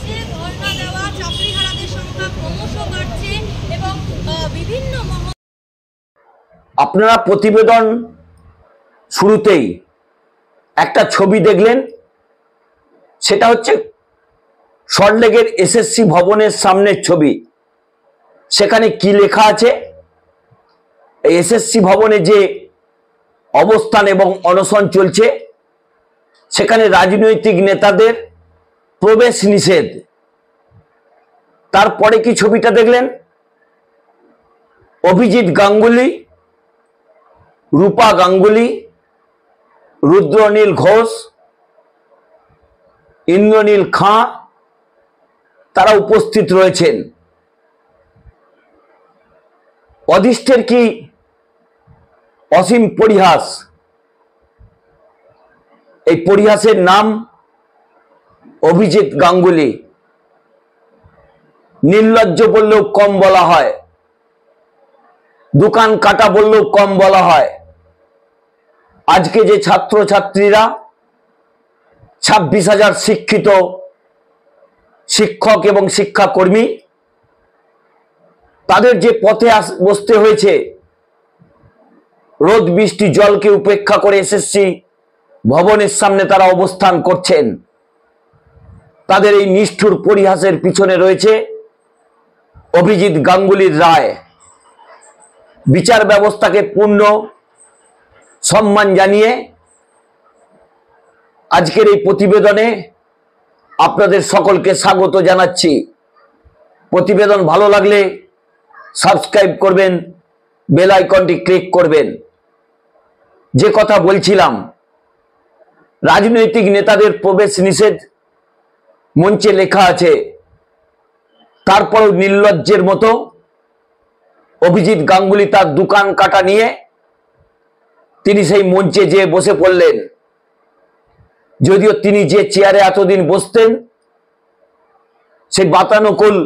চলছে, ধর্ণা দেওয়া, চাকরিহারাদের সংখ্যা ক্রমশ বাড়ছে এবং বিভিন্ন আপনারা প্রতিবেদন শুরুতেই একটা ছবি দেখলেন, সেটা হচ্ছে সল্টলেকের এসএসসি ভবনের সামনের ছবি। সেখানে কি লেখা আছে? এসএসসি ভবনে যে অবস্থান এবং অনশন চলছে, সেখানে রাজনৈতিক নেতাদের প্রবেশ নিষেধ। তারপরে কি ছবিটা দেখলেন? অভিজিৎ গাঙ্গুলি, রূপা গাঙ্গুলি, রুদ্রনীল ঘোষ, ইন্দ্রনীল খাঁ তারা উপস্থিত রয়েছেন। অধিষ্ঠের কি অসীম পরিহাস। এই পরিহাসের নাম অভিজিৎ গাঙ্গুলি। নির্লজ্জ বললেও কম বলা হয়, দোকান কাটা বললেও কম বলা হয়। আজকে যে ছাত্রছাত্রীরা 26,000 শিক্ষিত শিক্ষক এবং শিক্ষাকর্মী, তাদের যে পথে বসতে হয়েছে, রোদ বৃষ্টি জলকে উপেক্ষা করে এসএসসি ভবনের সামনে তারা অবস্থান করছেন, তাদের এই নিষ্ঠুর পরিহাসের পিছনে রয়েছে অভিজিৎ গাঙ্গুলির রায়। বিচার ব্যবস্থাকে পূর্ণ সম্মান জানিয়ে আজকের এই প্রতিবেদনে আপনাদের সকলকে স্বাগত জানাচ্ছি। প্রতিবেদন ভালো লাগলে সাবস্ক্রাইব করবেন, বেল আইকনটি ক্লিক করবেন। যে কথা বলছিলাম, রাজনৈতিক নেতাদের প্রবেশ নিষেধ মঞ্চে লেখা আছে, তারপরেও নির্লজ্জের মতো অভিজিৎ গাঙ্গুলি তার দোকান কাটা নিয়ে তিনি সেই মঞ্চে যেয়ে বসে পড়লেন। যদিও তিনি যে চেয়ারে এতদিন বসতেন, সেই বাতানুকূল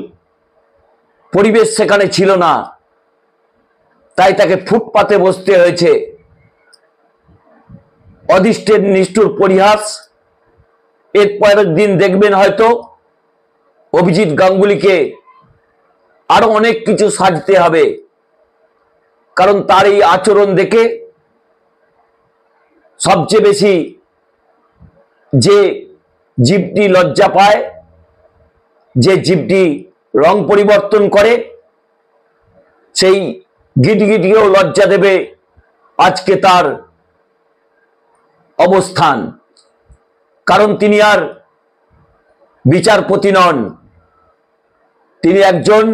পরিবেশ সেখানে ছিল না, তাই তাকে ফুটপাতে বসতে হয়েছে। অধিষ্ঠের নিষ্ঠুর পরিহাস। এর পরের দিন দেখবেন হয়তো অভিজিৎ গাঙ্গুলিকে আরো অনেক কিছু সাজতে হবে, কারণ তার এই আচরণ দেখে সবচেয়ে বেশি যে জীবটি লজ্জা পায়, যে জীবটি রং পরিবর্তন করে, সেই গিটগিটিকেও লজ্জা দেবে আজকে তার অবস্থান। কারণ তিনি আর বিচারপতি নন, তিনি একজন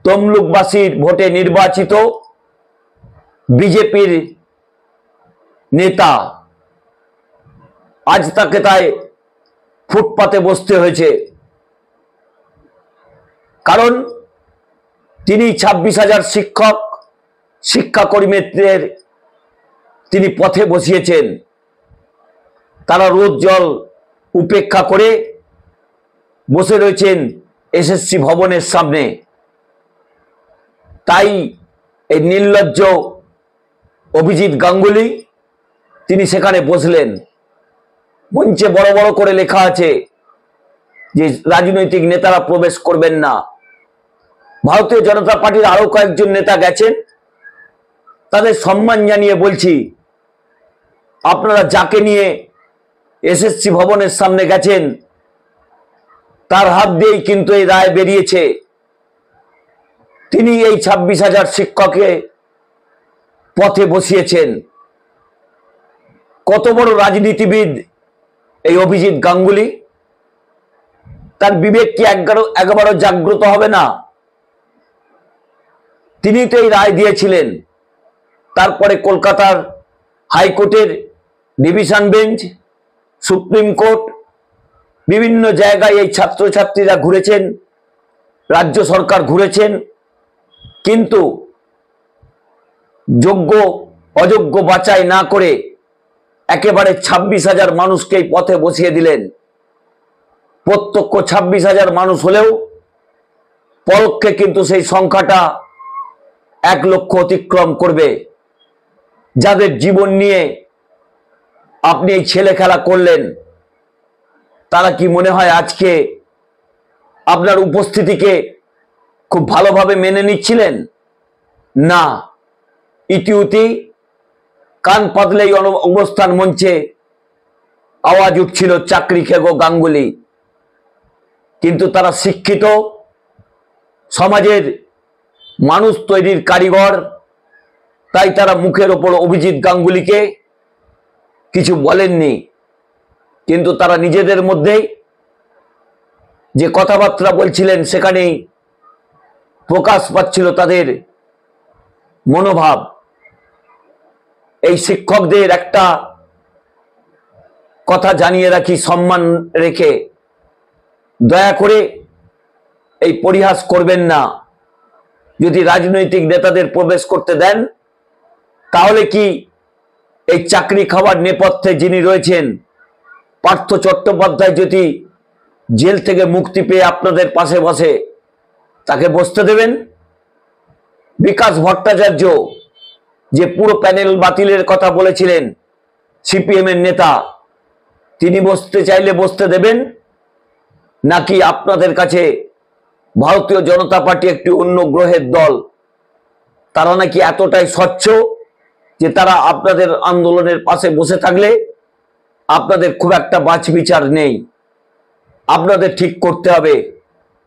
তমলুকবাসীর ভোটে নির্বাচিত বিজেপির নেতা। আজ তাকে তাই ফুটপাতে বসতে হয়েছে, কারণ তিনি 26,000 শিক্ষক শিক্ষাকর্মীদের তিনি পথে বসিয়েছেন। তারা রোদ জল উপেক্ষা করে বসে রয়েছেন এসএসসি ভবনের সামনে। তাই এই নির্লজ্জ অভিজিৎ গাঙ্গুলি তিনি সেখানে বসলেন। মঞ্চে বড় বড় করে লেখা আছে যে রাজনৈতিক নেতারা প্রবেশ করবেন না। ভারতীয় জনতা পার্টির আরো কয়েকজন নেতা গেছেন, তাদের সম্মান জানিয়ে বলছি, আপনারা যাকে নিয়ে এসএসসি ভবনের সামনে গেছেন, তার হাত দিয়েই কিন্তু এই রায় বেরিয়েছে। তিনি এই 26,000 শিক্ষককে পথে বসিয়েছেন। কত বড় রাজনীতিবিদ এই অভিজিৎ গাঙ্গুলি। তার বিবেক কি একবারও জাগ্রত হবে না? তিনি তো এই রায় দিয়েছিলেন। তারপরে কলকাতার হাইকোর্টের ডিভিশন বেঞ্চ, সুপ্রিম কোর্ট, বিভিন্ন জায়গায় এই ছাত্রছাত্রীরা ঘুরেছেন, রাজ্য সরকার ঘুরেছেন, কিন্তু যোগ্য অযোগ্য বাছাই না করে একেবারে 26,000 মানুষকে এই পথে বসিয়ে দিলেন। প্রত্যক্ষ 26,000 মানুষ হলেও পরোক্ষে কিন্তু সেই সংখ্যাটা 1 লক্ষ অতিক্রম করবে, যাদের জীবন নিয়ে আপনি এই ছেলে খেলা করলেন। তারা কি মনে হয় আজকে আপনার উপস্থিতিকে খুব ভালোভাবে মেনে নিচ্ছিলেন? না, ইতিউতি কান পাতলেই অবস্থান মঞ্চে আওয়াজ উঠছিল চাকরি খেগো গাঙ্গুলি। কিন্তু তারা শিক্ষিত, সমাজের মানুষ তৈরির কারিগর, তাই তারা মুখের ওপর অভিজিৎ গাঙ্গুলিকে কিছু বলেননি। কিন্তু তারা নিজেদের মধ্যেই যে কথাবার্তা বলছিলেন সেখানেই প্রকাশ পাচ্ছিল তাদের মনোভাব। এই শিক্ষকদের একটা কথা জানিয়ে রাখি সম্মান রেখে, দয়া করে এই পরিহাস করবেন না। যদি রাজনৈতিক নেতাদের প্রবেশ করতে দেন, তাহলে কি এই চাকরি খাওয়ার নেপথ্যে যিনি রয়েছেন পার্থ চট্টোপাধ্যায় যদি জেল থেকে মুক্তি পেয়ে আপনাদের পাশে বসে, তাকে বসতে দেবেন? বিকাশ ভট্টাচার্য যে পুরো প্যানেল বাতিলের কথা বলেছিলেন, সিপিএম এর নেতা, তিনি বসতে চাইলে বসতে দেবেন? নাকি আপনাদের কাছে ভারতীয় জনতা পার্টি একটি অন্য গ্রহের দল, তারা নাকি এতটাই স্বচ্ছ যে তারা আপনাদের আন্দোলনের পাশে বসে থাকলে আপনাদের খুব একটা বাছবিচার নেই? আপনাদের ঠিক করতে হবে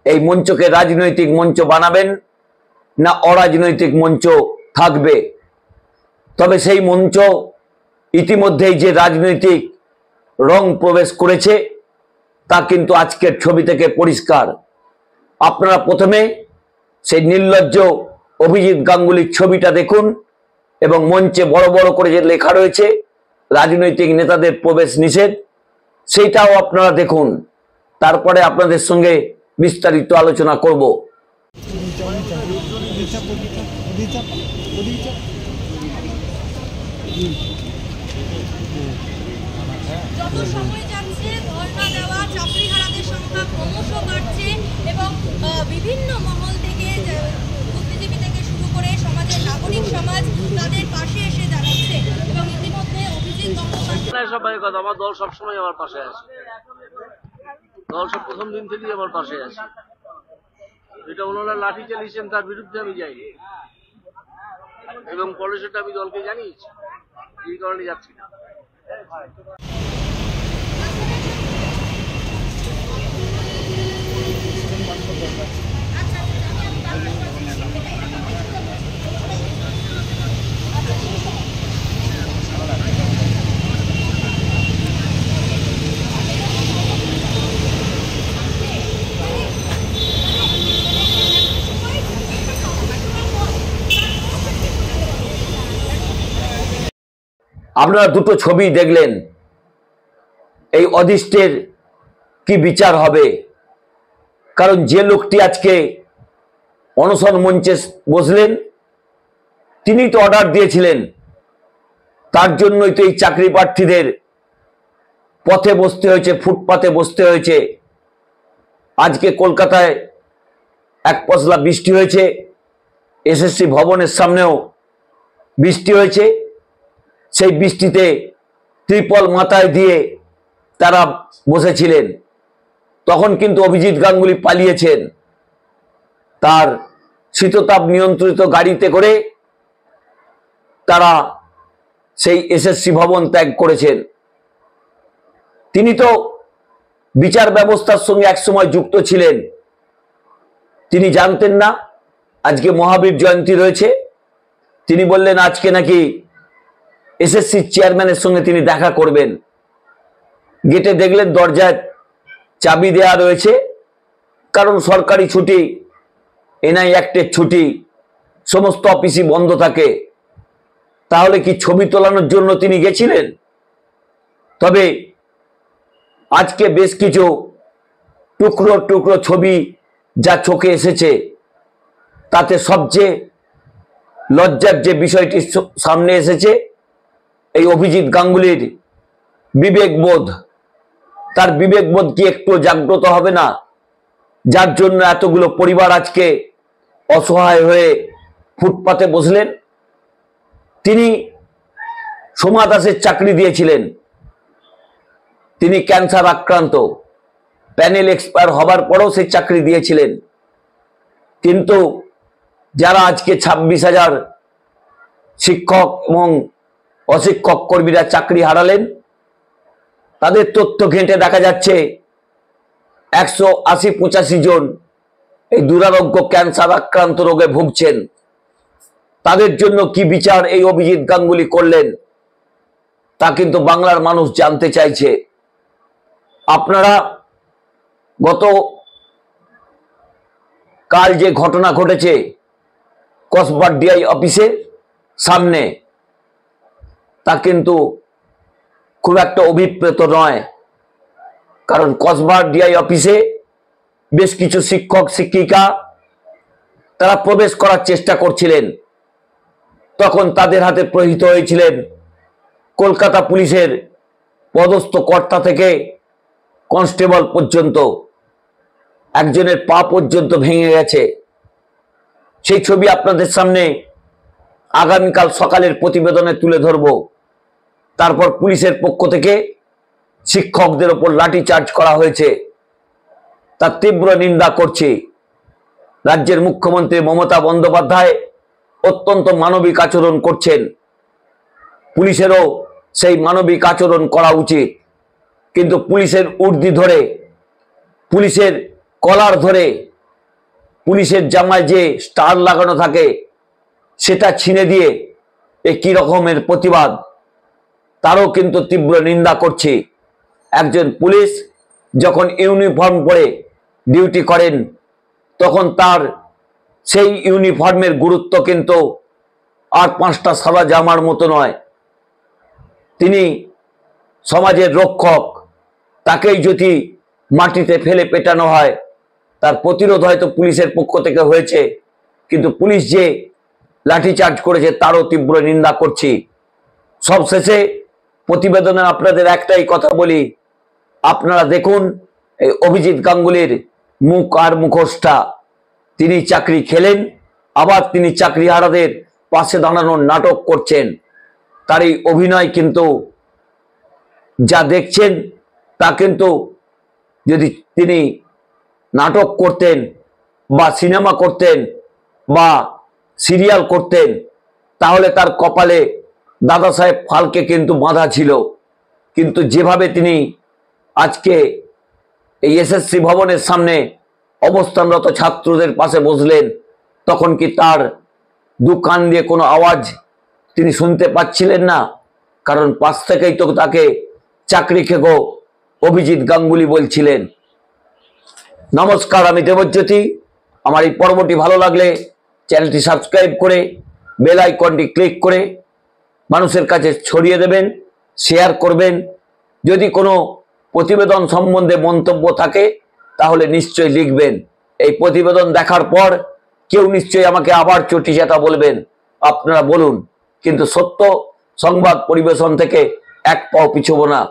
এই মঞ্চকে রাজনৈতিক মঞ্চ বানাবেন না অরাজনৈতিক মঞ্চ থাকবে। তবে সেই মঞ্চ ইতিমধ্যেই যে রাজনৈতিক রং প্রবেশ করেছে তা কিন্তু আজকের ছবি থেকে পরিষ্কার। আপনারা প্রথমে সেই নির্লজ্জ অভিজিৎ গাঙ্গুলির ছবিটা দেখুন এবং মঞ্চে বড় বড় করে যে লেখা রয়েছে রাজনৈতিক নেতাদের প্রবেশ নিষেধ, সেইটাও আপনারা দেখুন। তারপরে আপনাদের সঙ্গে বিস্তারিত আলোচনা করব। যত সময় যাচ্ছে ধর্ণা দেওয়া চাকরিহারাদের সংখ্যা ক্রমশ বাড়ছে এবং বিভিন্ন মহল থেকে বুদ্ধিজীবী থেকে শুরু করে সমাজের নাগরিক সমাজ তাদের পাশে এসে দাঁড়াচ্ছে এবং ইতিমধ্যে অভিজিৎ গঙ্গোপাধ্যায় সবাই কথা, আমার দল সবসময় আমার পাশে আছে। দল সব প্রথম দিন থেকেই আমার পাশে আছে। যেটা ওনারা লাঠি চালিয়েছেন তার বিরুদ্ধে আমি যাইনি এবং পলিসিটা আমি দলকে জানিয়েছি, এই কারণে যাচ্ছি না। আপনারা দুটো ছবি দেখলেন, এই অদৃষ্টের কি বিচার হবে? কারণ যে লোকটি আজকে অনশন মঞ্চে বসলেন তিনি তো অর্ডার দিয়েছিলেন, তার জন্যই তো এই চাকরি প্রার্থীদের পথে বসতে হয়েছে, ফুটপাতে বসতে হয়েছে। আজকে কলকাতায় এক পশলা বৃষ্টি হয়েছে, এসএসসি ভবনের সামনেও বৃষ্টি হয়েছে। সেই বৃষ্টিতে ত্রিপল মাথায় দিয়ে তারা বসেছিলেন। তখন কিন্তু অভিজিৎ গাঙ্গুলি পালিয়েছেন, তার শীততাপ নিয়ন্ত্রিত গাড়িতে করে তারা সেই এসএসসি ভবন ত্যাগ করেছেন। তিনি তো বিচার ব্যবস্থার সঙ্গে একসময় যুক্ত ছিলেন। তিনি জানতেন না আজকে মহাবীর জয়ন্তী রয়েছে? তিনি বললেন আজকে নাকি এসএসসি চেয়ারম্যানের সঙ্গে তিনি দেখা করবেন। গেটে দেখলেন দরজায় চাবি দেয়া রয়েছে, কারণ সরকারি ছুটি, এনআই অ্যাক্টের ছুটি, সমস্ত অফিসই বন্ধ থাকে। তাহলে কি ছবি তোলানোর জন্য তিনি গেছিলেন? তবে আজকে বেশ কিছু টুকরো টুকরো ছবি যা চোখে এসেছে, তাতে সবচেয়ে লজ্জার যে বিষয়টি সামনে এসেছে, এই অভিজিৎ গাঙ্গুলির বিবেকবোধ। তার বিবেকবোধ কি একটু জাগ্রত হবে না, যার জন্য এতগুলো পরিবার আজকে অসহায় হয়ে ফুটপাতে বসলেন? তিনি সোমা দাসের চাকরি দিয়েছিলেন, তিনি ক্যান্সার আক্রান্ত, প্যানেল এক্সপায়ার হবার পরেও সেই চাকরি দিয়েছিলেন। কিন্তু যারা আজকে 26,000 শিক্ষক এবং অশিক্ষক কর্মীরা চাকরি হারালেন, তাদের তথ্য ঘেঁটে দেখা যাচ্ছে 180-85 জন এই দুরারোগ্য ক্যান্সার আক্রান্ত রোগে ভুগছেন। তাদের জন্য কি বিচার এই অভিজিৎ গাঙ্গুলি করলেন তা কিন্তু বাংলার মানুষ জানতে চাইছে। আপনারা গত কাল যে ঘটনা ঘটেছে কসবার ডিআই অফিসের সামনে, তা কিন্তু খুব একটা অভিপ্রেত নয়। কারণ কসবার ডিআই অফিসে বেশ কিছু শিক্ষক শিক্ষিকা তারা প্রবেশ করার চেষ্টা করছিলেন, তখন তাদের হাতে প্রহৃত হয়েছিলেন কলকাতা পুলিশের পদস্থ কর্তা থেকে কনস্টেবল পর্যন্ত। একজনের পা পর্যন্ত ভেঙে গেছে। সেই ছবি আপনাদের সামনে আগামীকাল সকালের প্রতিবেদনে তুলে ধরব। তারপর পুলিশের পক্ষ থেকে শিক্ষকদের ওপর লাঠিচার্জ করা হয়েছে, তার তীব্র নিন্দা করছি। রাজ্যের মুখ্যমন্ত্রী মমতা বন্দ্যোপাধ্যায় অত্যন্ত মানবিক আচরণ করছেন, পুলিশেরও সেই মানবিক আচরণ করা উচিত। কিন্তু পুলিশের উর্দি ধরে, পুলিশের কলার ধরে, পুলিশের জামায় যে স্টার লাগানো থাকে সেটা ছিঁড়ে দিয়ে এ কি রকমের প্রতিবাদ, তারও কিন্তু তীব্র নিন্দা করছি। একজন পুলিশ যখন ইউনিফর্ম পরে ডিউটি করেন তখন তার সেই ইউনিফর্মের গুরুত্ব কিন্তু আর 5টা সাদা জামার মতো নয়। তিনি সমাজের রক্ষক, তাকেই যদি মাটিতে ফেলে পেটানো হয় তার প্রতিরোধ হয়তো পুলিশের পক্ষ থেকে হয়েছে, কিন্তু পুলিশ যে লাঠিচার্জ করেছে তারও তীব্র নিন্দা করছি। সবশেষে প্রতিবেদনে আপনাদের একটাই কথা বলি, আপনারা দেখুন এই অভিজিৎ গাঙ্গুলির মুখ আর মুখোশটা। তিনি চাকরি খেলেন, আবার তিনি চাকরিহারাদের পাশে দাঁড়ানোর নাটক করছেন। তার এই অভিনয় কিন্তু যা দেখছেন তা কিন্তু যদি তিনি নাটক করতেন বা সিনেমা করতেন বা সিরিয়াল করতেন তাহলে তার কপালে দাদা সাহেব ফালকে কিন্তু বাঁধা ছিল। কিন্তু যেভাবে তিনি আজকে এই এসএসসি ভবনের সামনে অবস্থানরত ছাত্রদের পাশে বসলেন, তখন কি তার দু কান দিয়ে কোনো আওয়াজ তিনি শুনতে পাচ্ছিলেন না? কারণ পাশ থেকেই তো তাকে চাকরি খেগো অভিজিৎ গাঙ্গুলি বলছিলেন। নমস্কার, আমি দেবজ্যোতি। আমার এই পর্বটি ভালো লাগলে চ্যানেলটি সাবস্ক্রাইব করে বেল আইকনটি ক্লিক করে মানুষের কাছে ছড়িয়ে দেবেন, শেয়ার করবেন। যদি কোনো প্রতিবেদন সম্বন্ধে মন্তব্য থাকে তাহলে নিশ্চয়ই লিখবেন। এই প্রতিবেদন দেখার পর কেউ নিশ্চয়ই আমাকে আবার চটিচাটা বলবেন, আপনারা বলুন, কিন্তু সত্য সংবাদ পরিবেশন থেকে এক পাও পিছবো না।